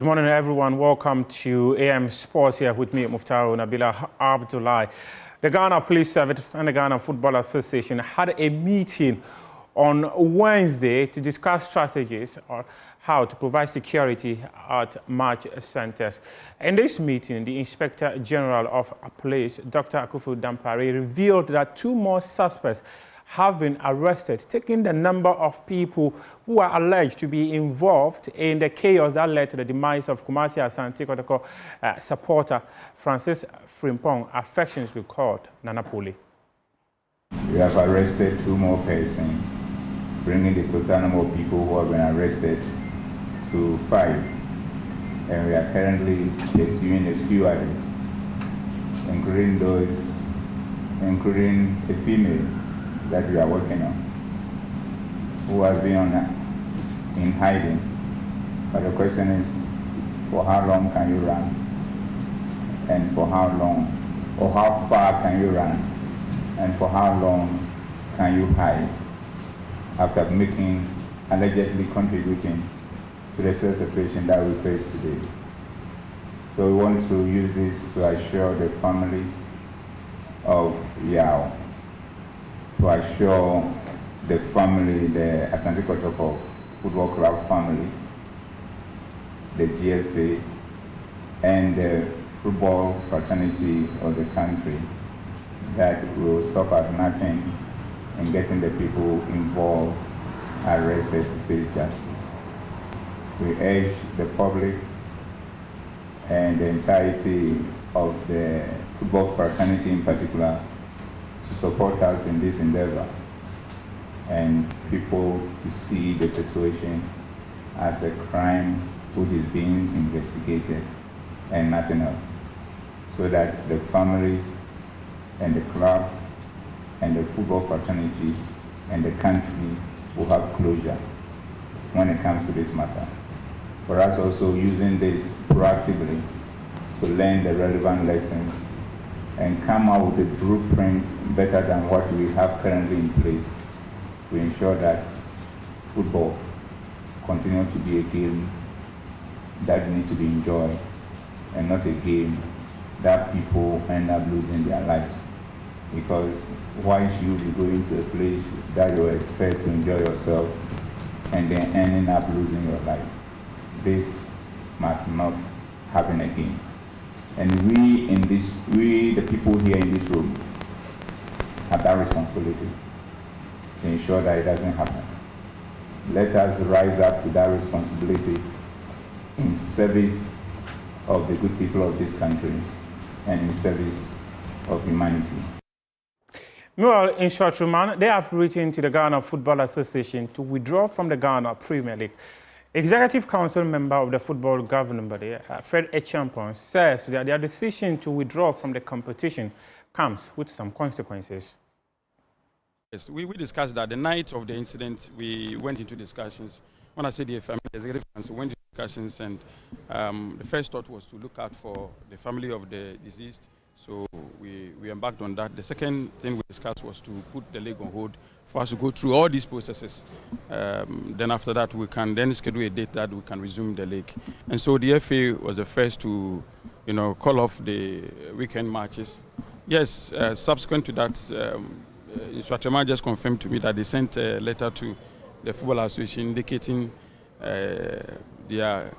Good morning, everyone. Welcome to AM Sports here with me, Muftaro Nabila Abdullahi. The Ghana Police Service and the Ghana Football Association had a meeting on Wednesday to discuss strategies on how to provide security at match centers. In this meeting, the Inspector General of Police, Dr. Akufu Dampare, revealed that 2 more suspects have been arrested, taking the number of people who are alleged to be involved in the chaos that led to the demise of Kumasi Asante Kotoko supporter Francis Frimpong, affectionately called Nana Poli. We have arrested 2 more persons, bringing the total number of people who have been arrested to 5. And we are currently pursuing a few others, including a female that we are working on, who has been in hiding. But the question is, for how long can you run? And for how long? Or how far can you run? And for how long can you hide after allegedly contributing to the situation that we face today? So we want to use this to assure the family of Yao, to assure the family, the Asante Kotoko Football Club family, the GFA, and the football fraternity of the country, that will stop at nothing in getting the people involved arrested to face justice. We urge the public and the entirety of the football fraternity in particular to support us in this endeavor, and people to see the situation as a crime which is being investigated and nothing else, so that the families and the club and the football fraternity and the country will have closure when it comes to this matter. For us also using this proactively to learn the relevant lessons and come out with a blueprint better than what we have currently in place to ensure that football continues to be a game that needs to be enjoyed and not a game that people end up losing their lives. Because why should you be going to a place that you expect to enjoy yourself and then ending up losing your life? This must not happen again. And we, the people here in this room, have that responsibility to ensure that it doesn't happen. Let us rise up to that responsibility in service of the good people of this country and in service of humanity. Meanwhile, Nsoatreman, they have written to the Ghana Football Association to withdraw from the Ghana Premier League. Executive Council member of the football governing body, Fred Echampon, says that their decision to withdraw from the competition comes with some consequences. Yes, we discussed that the night of the incident. We went into discussions. When I say the family, the Executive Council went into discussions, and the first thought was to look out for the family of the deceased. So we embarked on that. The second thing we discussed was to put the league on hold for us to go through all these processes. Then after that, we can then schedule a date that we can resume the league. And so the FA was the first to, call off the weekend matches. Yes, subsequent to that, Nsoatreman just confirmed to me that they sent a letter to the Football Association indicating their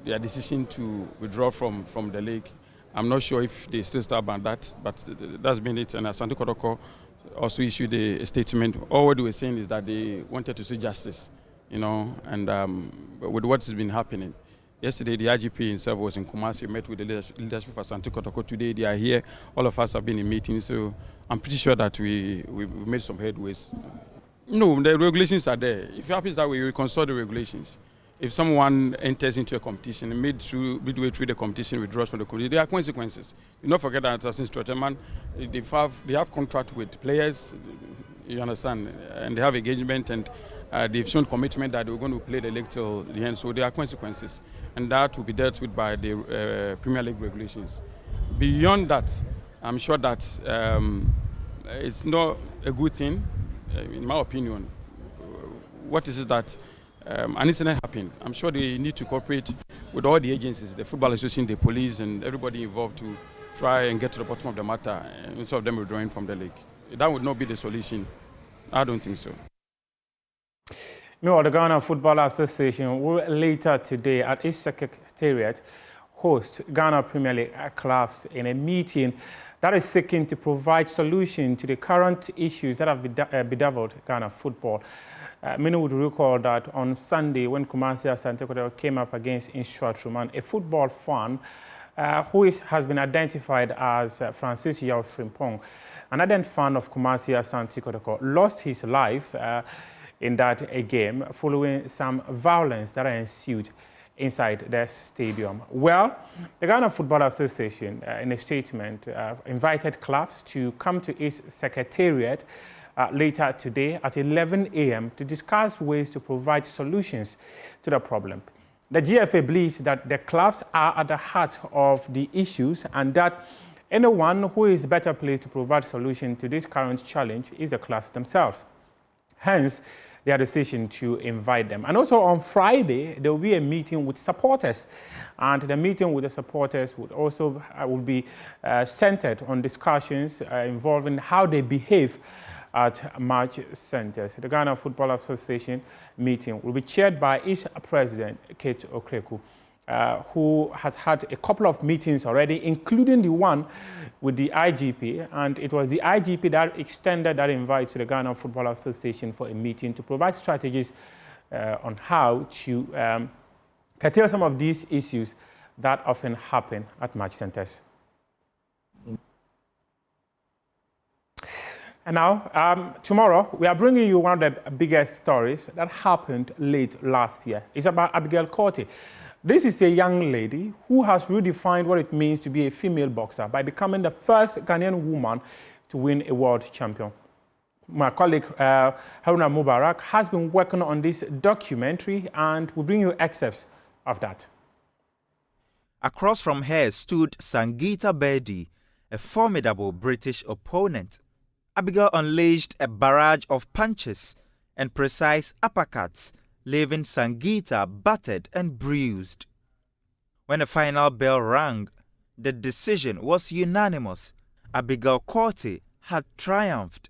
decision to withdraw from the league. I'm not sure if they still stand by that, but that's been it. And Asante Kotoko also issued a statement. All what they were saying is that they wanted to see justice, and with what's been happening. Yesterday, the IGP himself was in Kumasi, met with the leadership of Asante Kotoko. Today, they are here. All of us have been in meetings, so I'm pretty sure that we made some headways. No, the regulations are there. If it happens that way, we consult the regulations. If someone enters into a competition and midway through the competition withdraws from the competition, there are consequences. Do not forget that since Nsoatreman, they have contract with players, you understand, and they have engagement, and they've shown commitment that they're going to play the league till the end. So there are consequences, and that will be dealt with by the Premier League regulations. Beyond that, I'm sure that it's not a good thing, in my opinion. What is it that an incident happened? I'm sure they need to cooperate with all the agencies, the Football Association, the police, and everybody involved to try and get to the bottom of the matter instead of them withdrawing from the league. That would not be the solution. I don't think so. Meanwhile, the Ghana Football Association will later today at its secretariat host Ghana Premier League clubs in a meeting that is seeking to provide solution to the current issues that have bedeviled Ghana football. Many would recall that on Sunday, when Kumasi Asante Kotoko came up against Nsoatreman, a football fan who has been identified as Francis Yao Frimpong, an ardent fan of Kumasi Asante Kotoko, lost his life in that game following some violence that ensued inside the stadium. Well, the Ghana Football Association, in a statement, invited clubs to come to its secretariat later today at 11 a.m. to discuss ways to provide solutions to the problem. The GFA believes that the clubs are at the heart of the issues and that anyone who is better placed to provide solution to this current challenge is the clubs themselves. Hence, their decision to invite them. And also on Friday, there will be a meeting with supporters. And the meeting with the supporters would also be centered on discussions involving how they behave at match centers. The Ghana Football Association meeting will be chaired by its president, Kotoko, who has had a couple of meetings already, including the one with the IGP, and it was the IGP that extended that invite to the Ghana Football Association for a meeting to provide strategies on how to curtail some of these issues that often happen at match centers. And now, tomorrow, we are bringing you one of the biggest stories that happened late last year. It's about Abigail Korte. This is a young lady who has redefined what it means to be a female boxer by becoming the first Ghanaian woman to win a world champion. My colleague Haruna Mubarak has been working on this documentary and will bring you excerpts of that. Across from her stood Sangeeta Bedi, a formidable British opponent. Abigail unleashed a barrage of punches and precise uppercuts, leaving Sangeeta battered and bruised. When the final bell rang, the decision was unanimous. Abigail Korte had triumphed.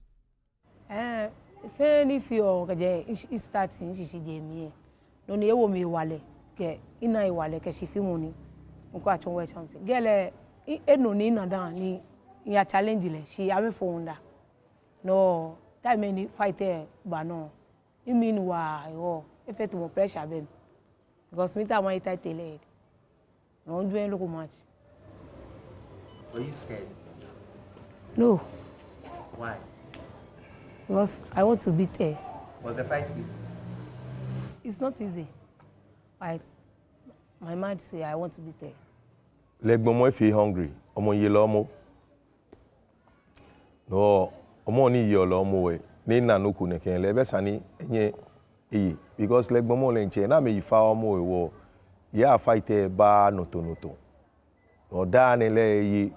No, that many fighter, but no. You mean why? Oh, if it's more pressure, then because me that my title leg. No, doing look much. Were you scared? No. Why? Because I want to beat her. Was the fight easy? It's not easy. Right? My mind say I want to beat her. Leg momo if you hungry. Omo yelo mo. No. Omo ni yelo mo we. Ni na no ku ne ken le be sani enye eyi because leg momo le nche na me yifa omo we wo. Ya fight ba noto. No da ne le yi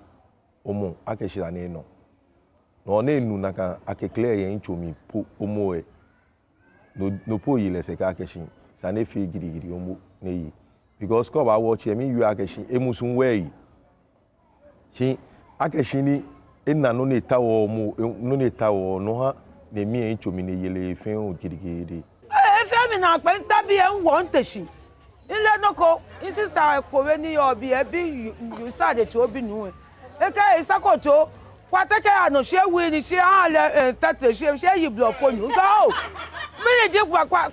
omo akeshira ne no. No ne nu na kan akeclear yen chomi po omo we. No po yi le se ka akeshin. Sane fi gidi omo ne yi. Because ko ba watch me you akeshin emusun we. Shi akeshini ina no ne tawo mo no ne tawo no ha ne mi en chomi ne yele fen o gidi. E fe mi na pe tabi en won teshi. Ile no ko insista ko we ni obi e bi you sa de to bi nu e. E ka isakoto kwateke ano she wi ni she ale tate she yi blofonu. Go. Mi je kwa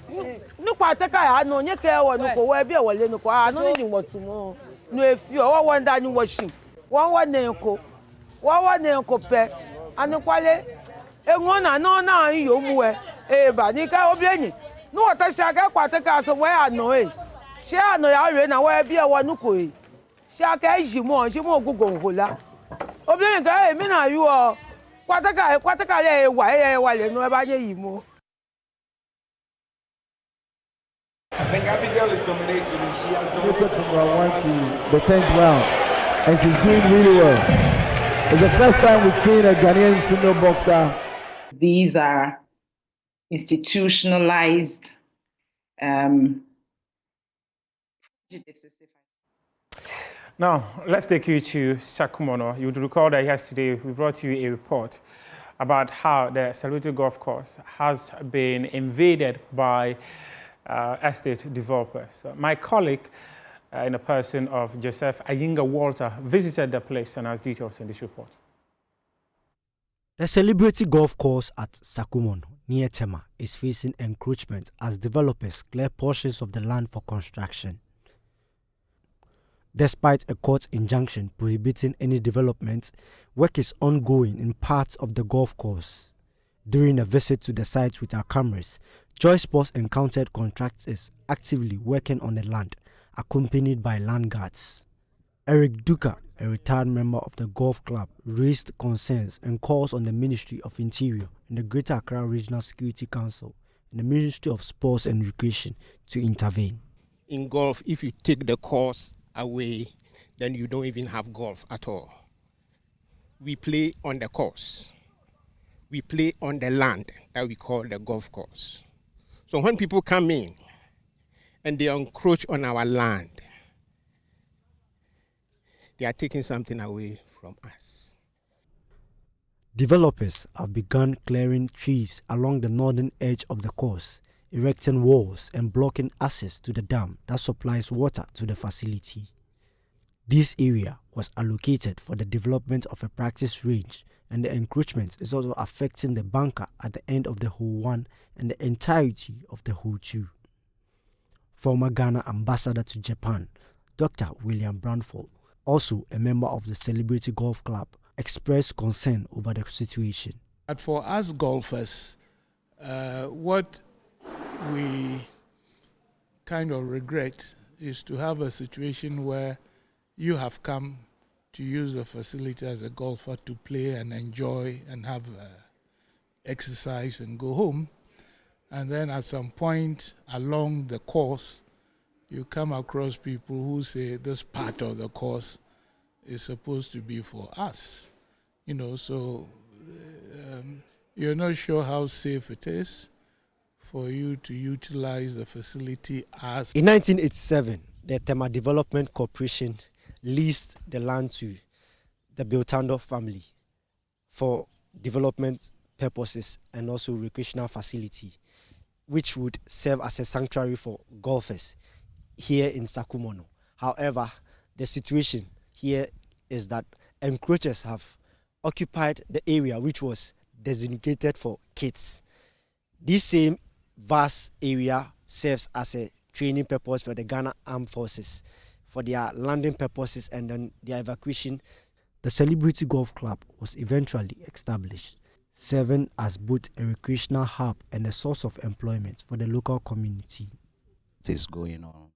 nu kwateke ano nye ke wo nu ko we bi e wole nu ko ano ni wotumo. Nu efi o wo nda ni wo shin. Wo ne ko. Wo ne ko pe. Anu kwale enwona no na yo mu e ba ni ka obi enyi. Nu wota sha ga kwateke aso we ano e. She ano ya re na we bi e wo nu ko e. She aka jimo gugu hola. Obi enyi ga e mi na yu o. Kwateke le wa le nu e ba ye yi mo. I think Abigail is dominating. She has dominated from round 1 to the 10th round, and she's doing really well. It's the first time we've seen a Ghanaian female boxer. These are institutionalized prejudices, Now, let's take you to Sakumono. You would recall that yesterday we brought you a report about how the celebrity golf course has been invaded by estate developers. My colleague, in the person of Joseph Ayinga Walter, visited the place and has details in this report. The celebrity golf course at Sakumono, near Tema, is facing encroachment as developers clear portions of the land for construction. Despite a court injunction prohibiting any development, work is ongoing in parts of the golf course. During a visit to the site with our cameras, Joy Sports encountered contractors actively working on the land, accompanied by land guards. Eric Duka, a retired member of the golf club, raised concerns and calls on the Ministry of Interior and the Greater Accra Regional Security Council and the Ministry of Sports and Recreation to intervene. In golf, if you take the course away, then you don't even have golf at all. We play on the course. We play on the land that we call the golf course. So when people come in and they encroach on our land, they are taking something away from us. Developers have begun clearing trees along the northern edge of the course, erecting walls and blocking access to the dam that supplies water to the facility. This area was allocated for the development of a practice range, and the encroachment is also affecting the bunker at the end of the hole 1 and the entirety of the hole 2. Former Ghana ambassador to Japan, Dr. William Brandford, also a member of the Celebrity Golf Club, expressed concern over the situation. But for us golfers, what we kind of regret is to have a situation where you have come to use the facility as a golfer to play and enjoy and have exercise and go home. And then at some point along the course, you come across people who say this part of the course is supposed to be for us. You know, so you're not sure how safe it is for you to utilize the facility as... In 1987, the Tema Development Corporation leased the land to the Biltando family for development purposes and also recreational facility, which would serve as a sanctuary for golfers here in Sakumono. However, the situation here is that encroachers have occupied the area which was designated for kids. This same vast area serves as a training purpose for the Ghana Armed Forces, for their landing purposes and then their evacuation. The Celebrity Golf Club was eventually established, serving as both a recreational hub and a source of employment for the local community. What is going on?